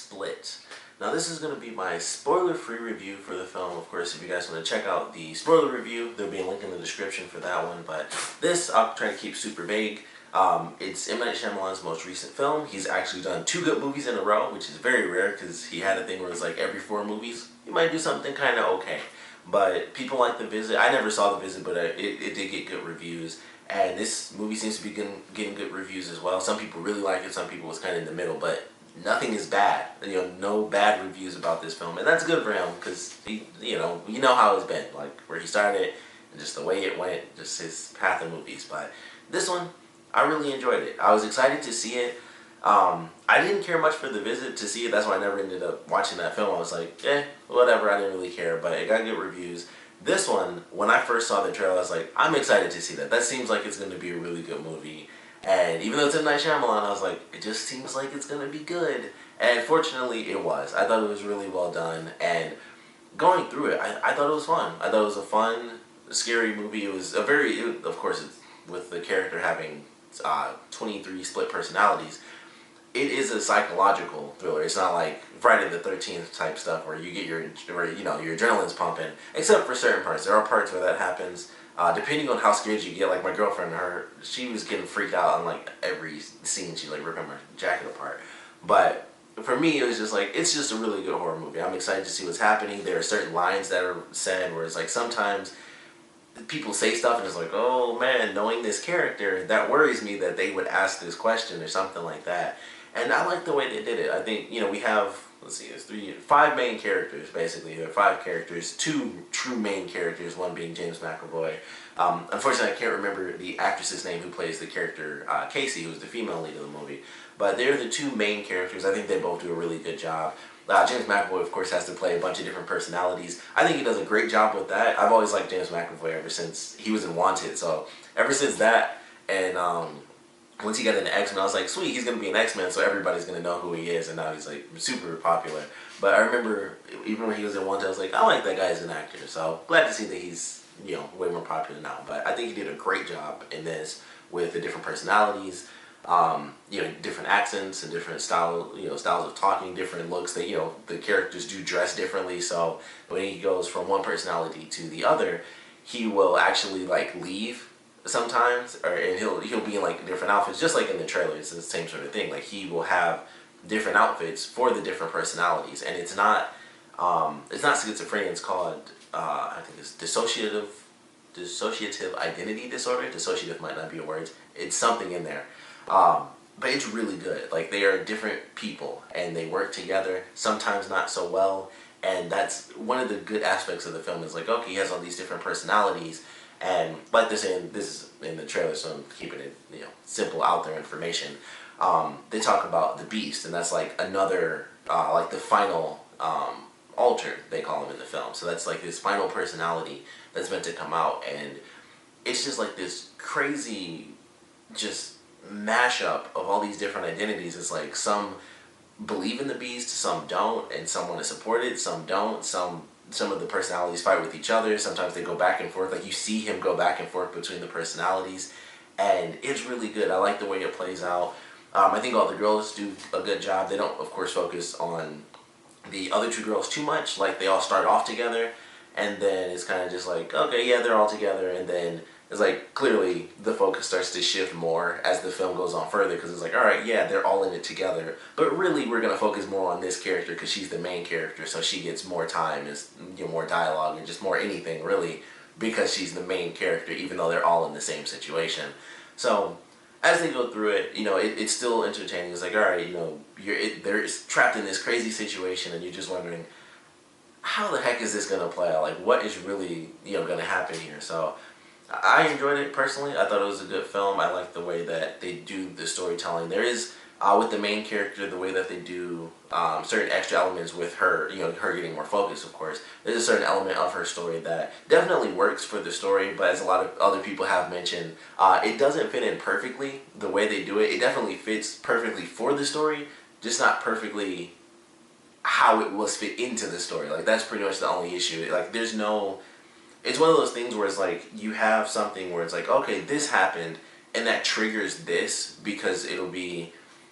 Split. Now this is going to be my spoiler-free review for the film. Of course, if you guys want to check out the spoiler review, there'll be a link in the description for that one. But this, I'll try to keep super vague. It's M. Night Shyamalan's most recent film. He's actually done 2 good movies in a row, which is very rare because he had a thing where it's like every 4 movies, he might do something kind of okay. But people like The Visit. I never saw The Visit, but it did get good reviews. And this movie seems to be getting good reviews as well. Some people really like it, some people was kind of in the middle, but nothing is bad. No bad reviews about this film, and that's good for him because you know how it's been, like where he started and just the way it went, just his path of movies. But this one, I really enjoyed it. I was excited to see it. I didn't care much for The Visit to see it. That's why I never ended up watching that film. I was like, whatever. I didn't really care, but it got good reviews. This one, when I first saw the trailer, I was like, I'm excited to see that. That seems like it's going to be a really good movie. And even though it's M. Night Shyamalan, I was like, it just seems like it's going to be good. And fortunately, it was. I thought it was really well done. And going through it, I thought it was fun. I thought it was a fun, scary movie. It was a very, of course, it's, with the character having 23 split personalities, it is a psychological thriller. It's not like Friday the 13th type stuff where you get your adrenaline's pumping. Except for certain parts. There are parts where that happens. Depending on how scared you get, like my girlfriend, she was getting freaked out on like every scene. She like ripping my jacket apart. But for me, it was just like, it's just a really good horror movie. I'm excited to see what's happening. There are certain lines that are said where it's like sometimes people say stuff and it's like, oh man, knowing this character, that worries me that they would ask this question or something like that. And I like the way they did it. I think, we have, let's see, there's 5 main characters, basically. There are 5 characters, 2 true main characters, one being James McAvoy. Unfortunately, I can't remember the actress's name who plays the character Casey, who's the female lead of the movie. But they're the 2 main characters. I think they both do a really good job. James McAvoy, of course, has to play a bunch of different personalities. I think he does a great job with that. I've always liked James McAvoy ever since he was in Wanted. So ever since that, and once he got into X-Men, I was like, sweet, he's going to be an X-Men, so everybody's going to know who he is, and now he's like super popular. But I remember, even when he was in Wanted, I was like, I like that guy as an actor. So glad to see that he's, way more popular now. But I think he did a great job in this with the different personalities, different accents and different styles of talking, different looks that, the characters do dress differently. So when he goes from one personality to the other, he will actually like leave sometimes, and he'll be in like different outfits, just like in the trailer. It's the same sort of thing. Like he will have different outfits for the different personalities, and it's not schizophrenia. It's called I think it's dissociative identity disorder. Dissociative might not be a word. It's something in there. But it's really good. Like, they are different people and they work together, sometimes not so well. And that's one of the good aspects of the film, is like, okay, he has all these different personalities. And like this is in the trailer, so I'm keeping it, simple out there information. They talk about the Beast, and that's like another, like the final alter, they call him in the film. So that's like this final personality that's meant to come out, and it's just like this crazy, just mashup of all these different identities. It's like some believe in the Beast, some don't, and some want to support it, some don't. Some of the personalities fight with each other. Sometimes they go back and forth. Like, you see him go back and forth between the personalities, and it's really good. I like the way it plays out. I think all the girls do a good job. They don't, of course, focus on the other 2 girls too much. Like, they all start off together, and then it's kind of just like, okay, yeah, they're all together, and then it's like, clearly the focus starts to shift more as the film goes on further, because it's like, alright, yeah, they're all in it together, but really we're going to focus more on this character because she's the main character, so she gets more time, and more dialogue, and just more anything, really, because she's the main character, even though they're all in the same situation. So as they go through it, it's still entertaining. It's like, alright, they're trapped in this crazy situation, and you're just wondering, how the heck is this going to play out? Like, what is really, going to happen here? So I enjoyed it personally. I thought it was a good film. I like the way that they do the storytelling. There is, with the main character, the way that they do certain extra elements with her, her getting more focus, of course. There's a certain element of her story that definitely works for the story, but as a lot of other people have mentioned, it doesn't fit in perfectly the way they do it. It definitely fits perfectly for the story, just not perfectly how it was fit into the story. Like, that's pretty much the only issue. Like, there's no... It's one of those things where it's like, you have something where it's like, okay, this happened, and that triggers this, because it'll be,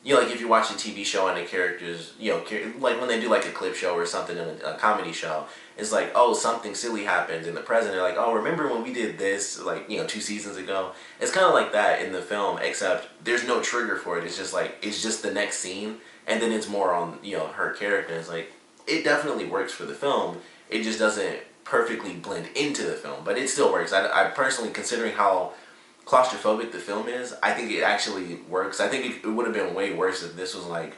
you know, like if you watch a TV show and the characters, you know, like when they do like a clip show or something in a comedy show, it's like, oh, something silly happened in the present. They're like, oh, remember when we did this, like, you know, 2 seasons ago? It's kind of like that in the film, except there's no trigger for it. It's just like, it's just the next scene, and then it's more on, you know, her character. It's like, it definitely works for the film. It just doesn't perfectly blend into the film, but it still works. I personally, considering how claustrophobic the film is, I think it actually works. I think it would have been way worse if this was like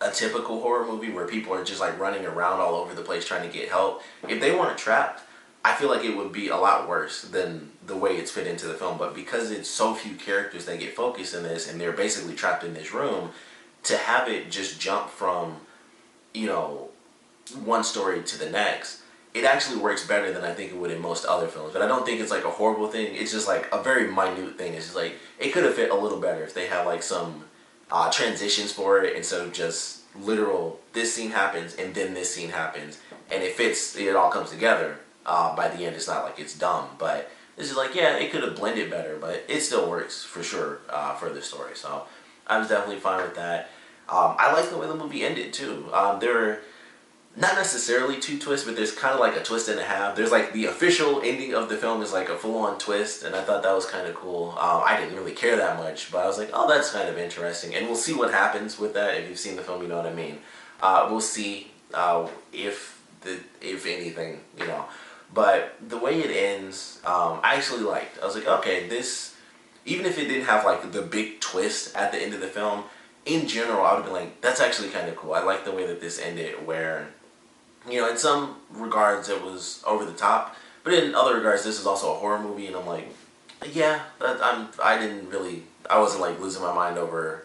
a typical horror movie where people are just like running around all over the place trying to get help. If they weren't trapped, I feel like it would be a lot worse than the way it's fit into the film. But because it's so few characters that get focused in this and they're basically trapped in this room, to have it just jump from, you know, one story to the next, it actually works better than I think it would in most other films. But I don't think it's like a horrible thing. It's just like a very minute thing. It's just like, it could have fit a little better if they have like some transitions for it instead of just literal, this scene happens and then this scene happens and it fits, it all comes together. By the end, it's not like it's dumb, but it's just like, yeah, it could have blended better, but it still works for sure for the story. So I was definitely fine with that. I like the way the movie ended too. There are not necessarily two twists, but there's kind of like a twist and a half. There's like the official ending of the film is like a full-on twist, and I thought that was kind of cool. I didn't really care that much, but I was like, oh, that's kind of interesting, and we'll see what happens with that. If you've seen the film, you know what I mean. We'll see if anything, you know. But the way it ends, I actually liked. I was like, okay, this, even if it didn't have like the big twist at the end of the film, in general, I would have been like, that's actually kind of cool. I like the way that this ended, where, you know, in some regards it was over the top, but in other regards this is also a horror movie, and I'm like, yeah, I wasn't like losing my mind over,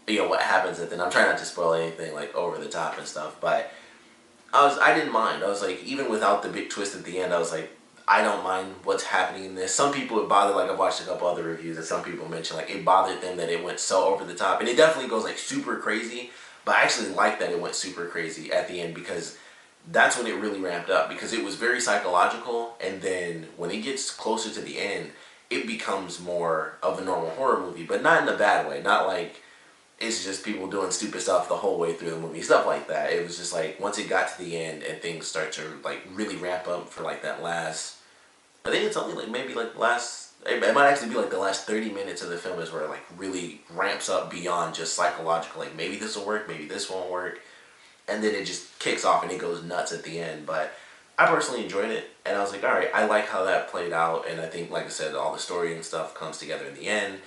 you know, what happens at the end. I'm trying not to spoil anything like over the top and stuff, but I didn't mind. I was like, even without the big twist at the end, I was like, I don't mind what's happening in this. Some people it bothered, like I've watched a couple other reviews and some people mentioned like it bothered them that it went so over the top, and it definitely goes like super crazy, but I actually like that it went super crazy at the end, because that's when it really ramped up, because it was very psychological, and then when it gets closer to the end, it becomes more of a normal horror movie, but not in a bad way. Not like it's just people doing stupid stuff the whole way through the movie, stuff like that. It was just like once it got to the end and things start to like really ramp up for like that last, I think it's only like maybe like last, it might actually be like the last 30 minutes of the film is where it like really ramps up beyond just psychological, like maybe this will work, maybe this won't work, and then it just kicks off and it goes nuts at the end. But I personally enjoyed it, and I was like, alright, I like how that played out, and I think, like I said, all the story and stuff comes together in the end.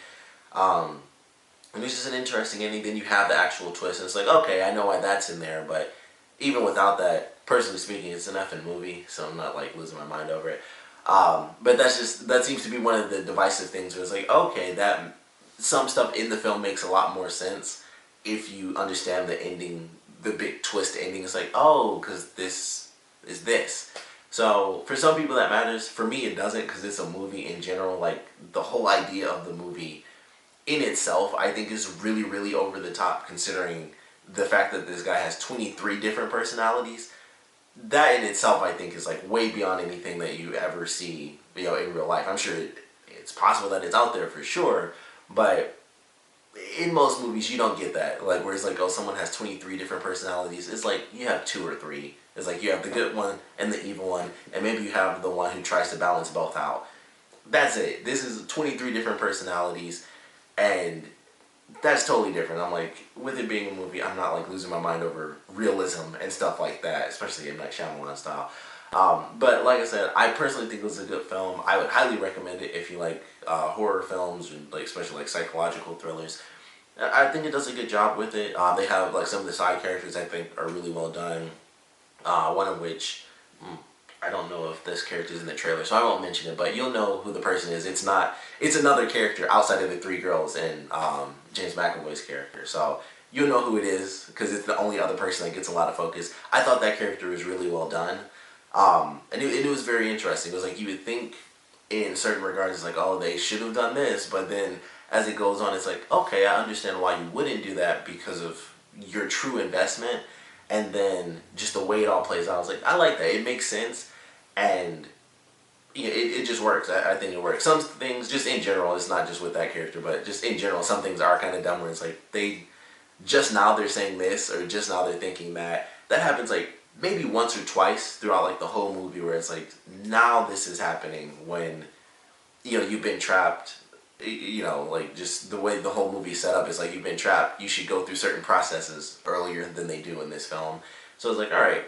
And it's just an interesting ending. Then you have the actual twist, and it's like, okay, I know why that's in there, but even without that, personally speaking, it's an effing movie, so I'm not like losing my mind over it. But that seems to be one of the divisive things where it's like, okay, that some stuff in the film makes a lot more sense if you understand the ending, the big twist ending. It's like, oh, because this is this. So for some people that matters. For me, it doesn't, because it's a movie in general. Like the whole idea of the movie in itself, I think, is really, really over the top, considering the fact that this guy has 23 different personalities. That in itself, I think, is like way beyond anything that you ever see, you know, in real life. I'm sure it's possible that it's out there for sure, but in most movies you don't get that. Like where it's like, oh, someone has 23 different personalities. It's like you have 2 or 3. It's like you have the good one and the evil one, and maybe you have the one who tries to balance both out. That's it. This is 23 different personalities, and that's totally different. I'm like, with it being a movie, I'm not like losing my mind over realism and stuff like that, especially in like Shyamalan style. But like I said, I personally think it was a good film. I would highly recommend it if you like horror films, and like especially like psychological thrillers. I think it does a good job with it. They have like some of the side characters I think are really well done. One of which, I don't know if this character is in the trailer, so I won't mention it, but you'll know who the person is. It's another character outside of the 3 girls and James McAvoy's character. So you'll know who it is, because it's the only other person that gets a lot of focus. I thought that character was really well done. And it was very interesting. It was like, you would think in certain regards, it's like, oh, they should have done this, but then as it goes on, it's like, okay, I understand why you wouldn't do that because of your true investment. And then just the way it all plays out, I was like, I like that. It makes sense. And yeah, it just works. I think it works. Some things, just in general, it's not just with that character, but just in general, some things are kind of dumb where it's like just now they're saying this or just now they're thinking that. That happens like maybe once or twice throughout like the whole movie where it's like now this is happening when you've been trapped. Like just the way the whole movie is set up is like you've been trapped. You should go through certain processes earlier than they do in this film. So it's like, all right,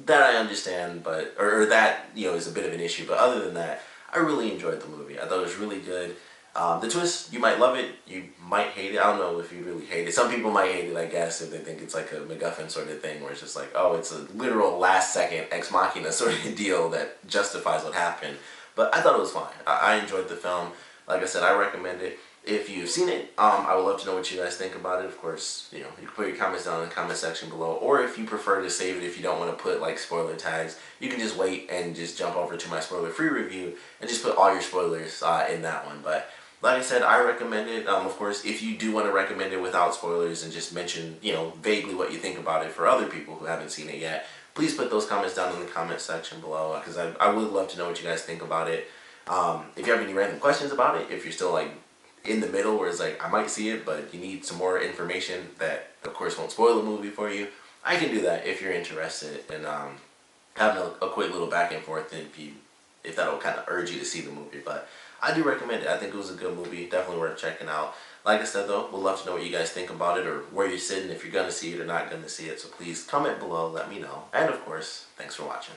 that I understand, but or that is a bit of an issue. But other than that, I really enjoyed the movie. I thought it was really good. The twist, you might love it, you might hate it. I don't know if you really hate it. Some people might hate it, I guess, if they think it's like a MacGuffin sort of thing, where it's just like, oh, it's a literal last second ex machina sort of deal that justifies what happened. But I thought it was fine. I enjoyed the film. Like I said, I recommend it. If you've seen it, I would love to know what you guys think about it. Of course, you can put your comments down in the comment section below. Or if you prefer to save it, if you don't want to put like spoiler tags, you can just wait and just jump over to my spoiler-free review and just put all your spoilers in that one. But like I said, I recommend it. Of course, if you do want to recommend it without spoilers and just mention, vaguely what you think about it for other people who haven't seen it yet, please put those comments down in the comment section below because I would love to know what you guys think about it. If you have any random questions about it, if you're still like in the middle where it's like I might see it but you need some more information that of course won't spoil the movie for you, I can do that if you're interested in having a quick little back and forth if that'll kind of urge you to see the movie. But I do recommend it. I think it was a good movie, definitely worth checking out. Like I said though, we'd love to know what you guys think about it or where you're sitting, if you're gonna see it or not gonna see it. So please comment below, let me know, and of course, thanks for watching.